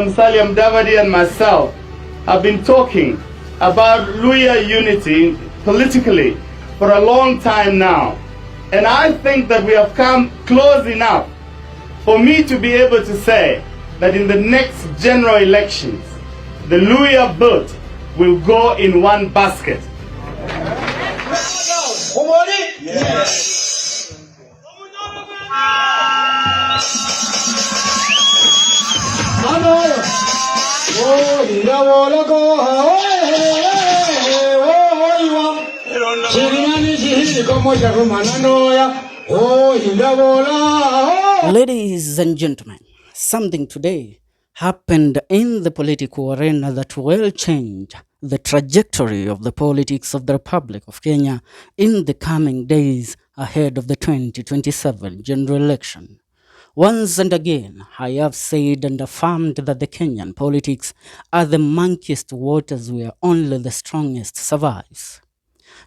Musalia Mudavadi and myself have been talking about Luhya unity politically for a long time now. And I think that we have come close enough for me to be able to say that in the next general elections, the Luhya vote will go in one basket. Yes. Ladies and gentlemen, something today happened in the political arena that will change the trajectory of the politics of the Republic of Kenya in the coming days ahead of the 2027 general election. Once and again, I have said and affirmed that the Kenyan politics are the murkiest waters where only the strongest survives.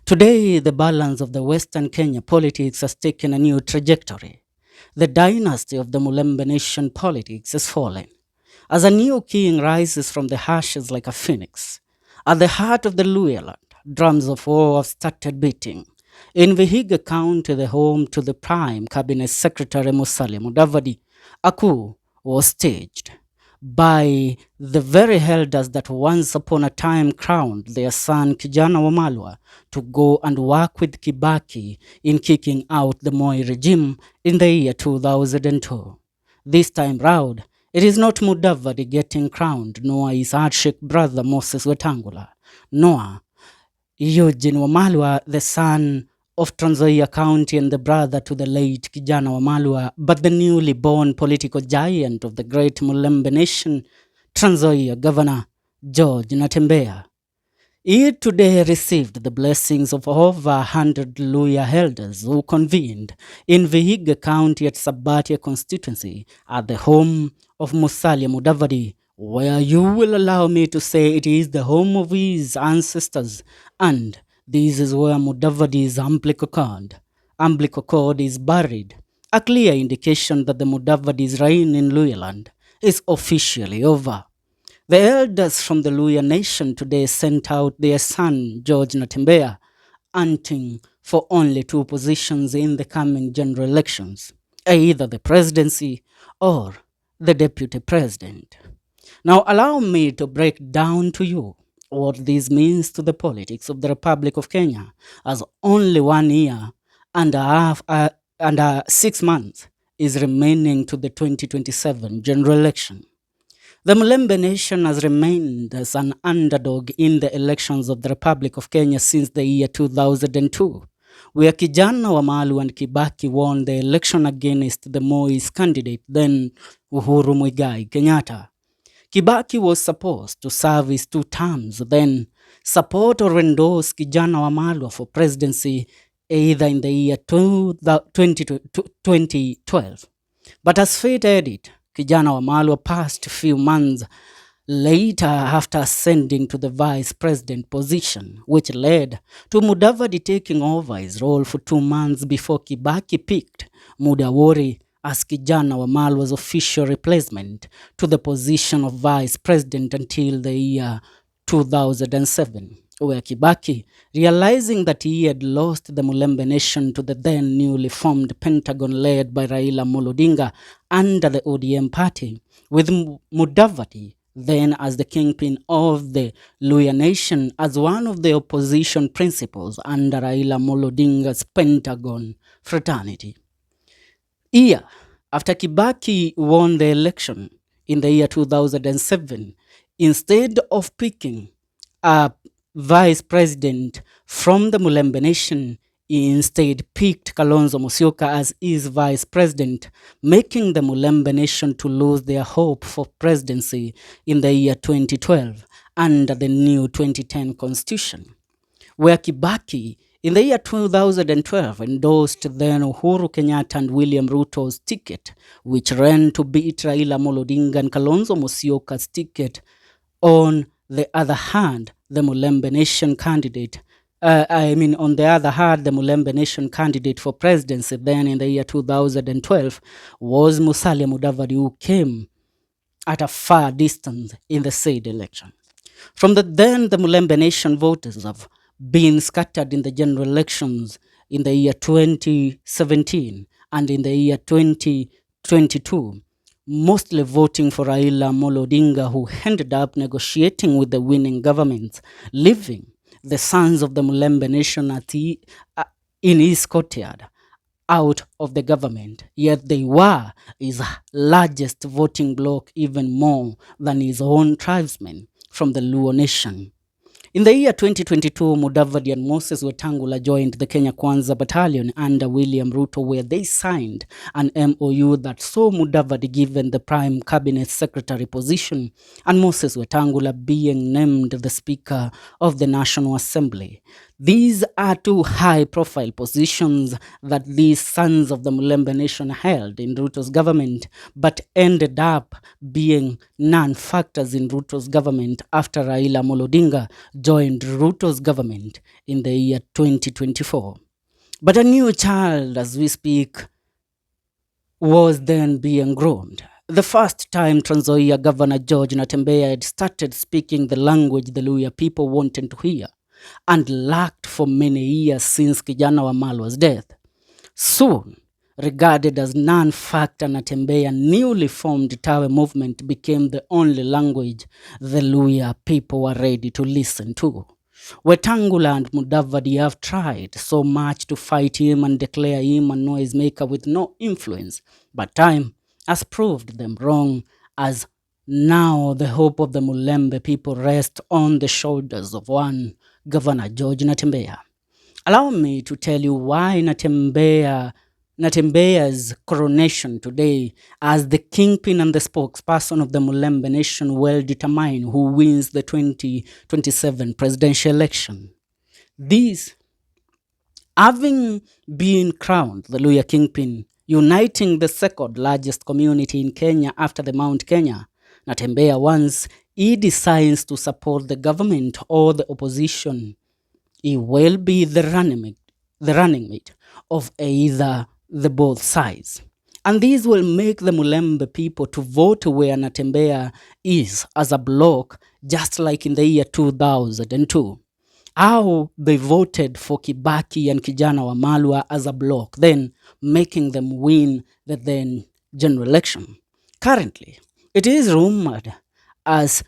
Today, the balance of the Western Kenya politics has taken a new trajectory. The dynasty of the Mulembe nation politics is falling, as a new king rises from the ashes like a phoenix. At the heart of the Luhya land, drums of war have started beating. In Vihiga County, the home to the Prime Cabinet Secretary Musalia Mudavadi, a coup was staged by the very elders that once upon a time crowned their son Kijana Wamalwa to go and work with Kibaki in kicking out the Moi regime in the year 2002. This time round, it is not Mudavadi getting crowned, nor his hardship brother Moses Wetangula, nor Eugene Wamalwa, the son of Trans Nzoia County and the brother to the late Kijana Wamalwa, but the newly born political giant of the great Mulembe nation, Trans Nzoia Governor George NATEMBEYA. He today received the blessings of over 100 Luhya elders who convened in Vihiga County at Sabatia constituency at the home of Musalia Mudavadi, where you will allow me to say it is the home of his ancestors, and this is where Mudavadi's umbilical cord is buried, a clear indication that the Mudavadi's reign in Luhya land is officially over. The elders from the Luhya nation today sent out their son George NATEMBEYA, hunting for only two positions in the coming general elections, either the presidency or the deputy president. Now allow me to break down to you what this means to the politics of the Republic of Kenya, as only 1 year and a half and 6 months is remaining to the 2027 general election. The Mulembe nation has remained as an underdog in the elections of the Republic of Kenya since the year 2002, where Kijana Wamalwa and Kibaki won the election against the Moi's candidate, then Uhuru Muigai Kenyatta. Kibaki was supposed to serve his 2 terms, then support or endorse Kijana Wamalwa for presidency either in the year 2012. But as fate had it, Kijana Wamalwa passed a few months later after ascending to the vice president position, which led to Mudavadi taking over his role for 2 months before Kibaki picked Mudavadi as Kijana Wamalwa's official replacement to the position of vice president until the year 2007, where Kibaki, realizing that he had lost the Mulembe nation to the then newly formed Pentagon led by Raila Odinga under the ODM party, with Mudavadi then as the kingpin of the Luhya nation as one of the opposition principals under Raila Odinga's Pentagon fraternity. Year after Kibaki won the election in the year 2007, instead of picking a vice president from the Mulembe nation, he instead picked Kalonzo Musyoka as his vice president, making the Mulembe nation to lose their hope for presidency in the year 2012 under the new 2010 constitution, where Kibaki in the year 2012 endorsed then Uhuru Kenyatta and William Ruto's ticket, which ran to beat Raila Odinga and Kalonzo Musyoka's ticket. On the other hand, the Mulembe nation candidate for presidency then in the year 2012 was Musalia Mudavadi, who came at a far distance in the said election. From the Mulembe Nation voters have been scattered in the general elections in the year 2017 and in the year 2022, mostly voting for Raila Amolo Odinga, who ended up negotiating with the winning government, leaving the sons of the Mulembe Nation in his courtyard out of the government, yet they were his largest voting bloc, even more than his own tribesmen from the Luo Nation. In the year 2022, Mudavadi and Moses Wetangula joined the Kenya Kwanza Battalion under William Ruto, where they signed an MOU that saw Mudavadi given the Prime Cabinet Secretary position and Moses Wetangula being named the Speaker of the National Assembly. These are two high-profile positions that these sons of the Mulembe Nation held in Ruto's government, but ended up being non-factors in Ruto's government after Raila Amolo Odinga joined Ruto's government in the year 2024. But a new child, as we speak, was then being groomed. The first time Trans Nzoia Governor George NATEMBEYA had started speaking the language the Luhya people wanted to hear and lacked for many years since Kijana Wamalwa's death. Soon, regarded as non-factor, NATEMBEYA newly formed Tawe movement became the only language the Luhya people were ready to listen to. Wetangula and Mudavadi have tried so much to fight him and declare him a noisemaker with no influence, but time has proved them wrong, as now the hope of the Mulembe people rests on the shoulders of one Governor George NATEMBEYA. Allow me to tell you why NATEMBEYA's coronation today as the kingpin and the spokesperson of the Mulembe Nation will determine who wins the 2027 presidential election. These, having been crowned the Luhya kingpin, uniting the second largest community in Kenya after the Mount Kenya, NATEMBEYA once he decides to support the government or the opposition, he will be the running mate of either the both sides. And these will make the Mulembe people to vote where NATEMBEYA is as a bloc, just like in the year 2002. How they voted for Kibaki and Kijana Wamalwa as a bloc, then making them win the then general election. Currently, it is rumored that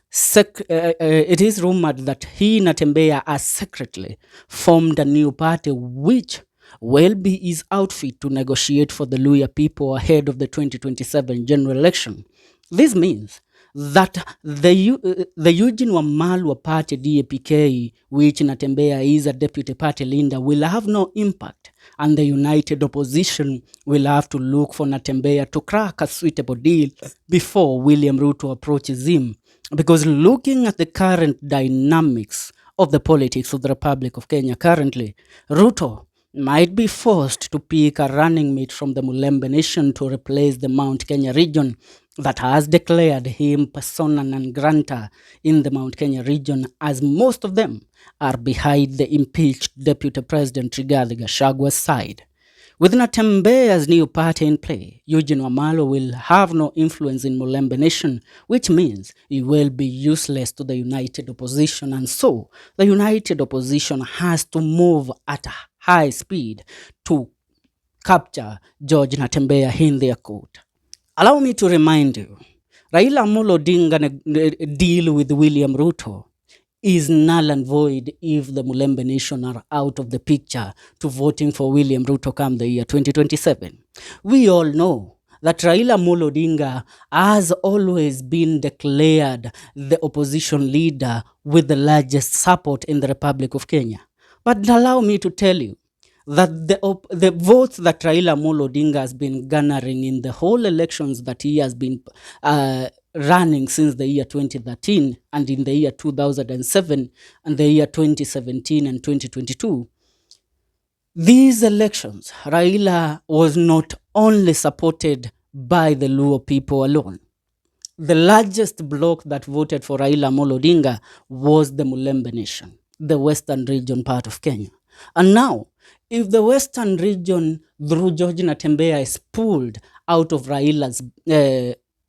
he, NATEMBEYA, has secretly formed a new party which will be his outfit to negotiate for the Luhya people ahead of the 2027 general election. This means that the Eugene Wamalwa party DAPK, which NATEMBEYA is a deputy party leader, will have no impact, and the united opposition will have to look for NATEMBEYA to crack a suitable deal before William Ruto approaches him. Because looking at the current dynamics of the politics of the Republic of Kenya currently, Ruto might be forced to pick a running mate from the Mulembe Nation to replace the Mount Kenya region that has declared him persona non grata in the Mount Kenya region, as most of them are behind the impeached Deputy President Rigathi Gachagua's side. With NATEMBEYA's new party in play, Eugene Wamalwa will have no influence in Mulembe Nation, which means he will be useless to the united opposition, and so the united opposition has to move at a high speed to capture George NATEMBEYA in their court. Allow me to remind you, Raila Amolo Odinga deal with William Ruto is null and void if the Mulembe Nation are out of the picture to voting for William Ruto come the year 2027. We all know that Raila Amolo Odinga has always been declared the opposition leader with the largest support in the Republic of Kenya. But allow me to tell you that the votes that Raila Amolo Odinga has been garnering in the whole elections that he has been running since the year 2013 and in the year 2007 and the year 2017 and 2022, these elections, Raila was not only supported by the Luo people alone. The largest bloc that voted for Raila Amolo Odinga was the Mulembe Nation, the western region part of Kenya. And now, if the western region through George NATEMBEYA is pulled out of Raila's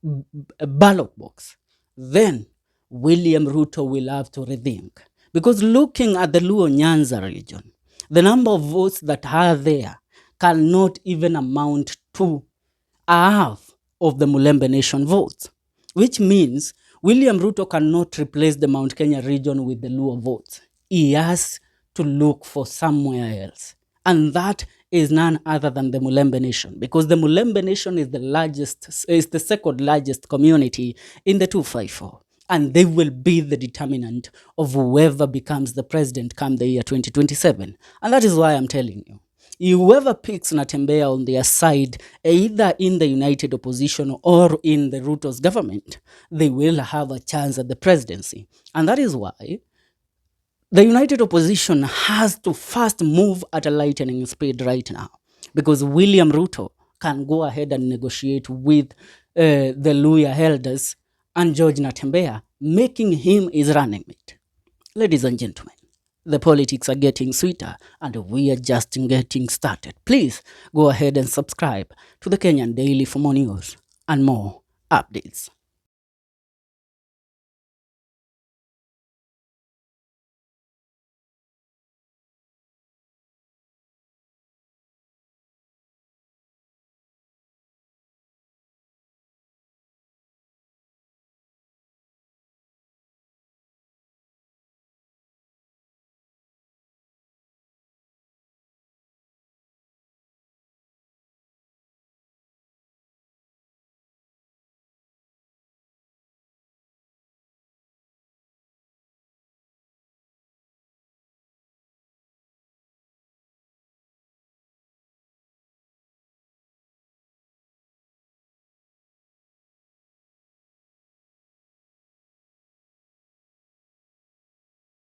ballot box, then William Ruto will have to rethink. Because looking at the Luo Nyanza region, the number of votes that are there cannot even amount to half of the Mulembe Nation votes, which means William Ruto cannot replace the Mount Kenya region with the Luo votes. He has to look for somewhere else. And that is none other than the Mulembe Nation, because the Mulembe Nation is the second largest community in the 254. And they will be the determinant of whoever becomes the president come the year 2027. And that is why I'm telling you, whoever picks NATEMBEYA on their side, either in the united opposition or in the Ruto's government, they will have a chance at the presidency. And that is why the united opposition has to first move at a lightning speed right now, because William Ruto can go ahead and negotiate with the LUYHA elders and George NATEMBEYA, making him his running mate. Ladies and gentlemen, the politics are getting sweeter and we are just getting started. Please go ahead and subscribe to the Kenyan Daily for more news and more updates.